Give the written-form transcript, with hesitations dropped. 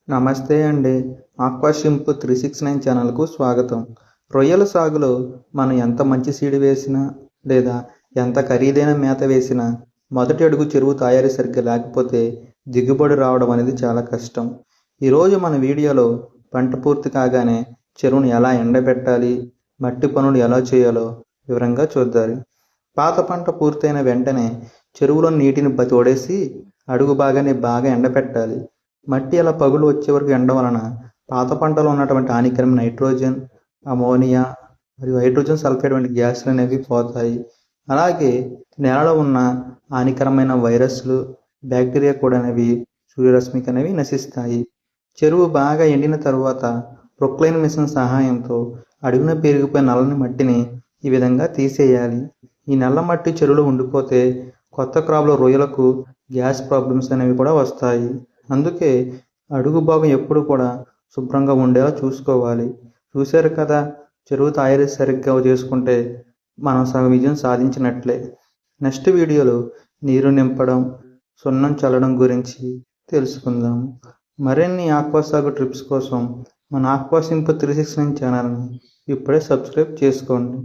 నమస్తే అండి. ఆక్వాషింప్ 369 ఛానల్కు స్వాగతం. రొయ్యల సాగులో మనం ఎంత మంచి సీడ్ వేసినా లేదా ఎంత ఖరీదైన మేత వేసినా మొదటి అడుగు చెరువు తయారీ సరిగ్గా లేకపోతే దిగుబడి రావడం అనేది చాలా కష్టం. ఈరోజు మన వీడియోలో పంట పూర్తి కాగానే చెరువును ఎలా ఎండబెట్టాలి, మట్టి పనులు ఎలా చేయాలో వివరంగా చూద్దాం. పాత పంట పూర్తయిన వెంటనే చెరువులో నీటిని తోడేసి అడుగు భాగాన్ని బాగా ఎండబెట్టాలి. మట్టి అలా పగులు వచ్చే వరకు ఎండడం వలన పాత పంటలో ఉన్నటువంటి హానికరమైన నైట్రోజన్, అమోనియా మరియు హైడ్రోజన్ సల్ఫైడ్ వంటి గ్యాసులు అనేవి పోతాయి. అలాగే నేలలో ఉన్న హానికరమైన వైరస్లు, బ్యాక్టీరియా కూడా అనేవి సూర్యరశ్మికి అనేవి నశిస్తాయి. చెరువు బాగా ఎండిన తరువాత ప్రొక్లైన్ మిషన్ సహాయంతో అడుగున పెరిగిపోయిన నల్లని మట్టిని ఈ విధంగా తీసేయాలి. ఈ నల్ల మట్టి చెరువులో ఉండిపోతే కొత్త క్రాప్లో రొయ్యలకు గ్యాస్ ప్రాబ్లమ్స్ అనేవి కూడా వస్తాయి. అందుకే అడుగు భాగం ఎప్పుడు కూడా శుభ్రంగా ఉండేలా చూసుకోవాలి. చూశారు కదా, చెరువు తయారీ సరిగ్గా చేసుకుంటే మనం సగం విజయం సాధించినట్లే. నెక్స్ట్ వీడియోలో నీరు నింపడం, సున్నం చల్లడం గురించి తెలుసుకుందాం. మరిన్ని ఆక్వా సాగు ట్రిప్స్ కోసం మన ఆక్వాషింప్ 369 ఛానల్ని ఇప్పుడే సబ్స్క్రైబ్ చేసుకోండి.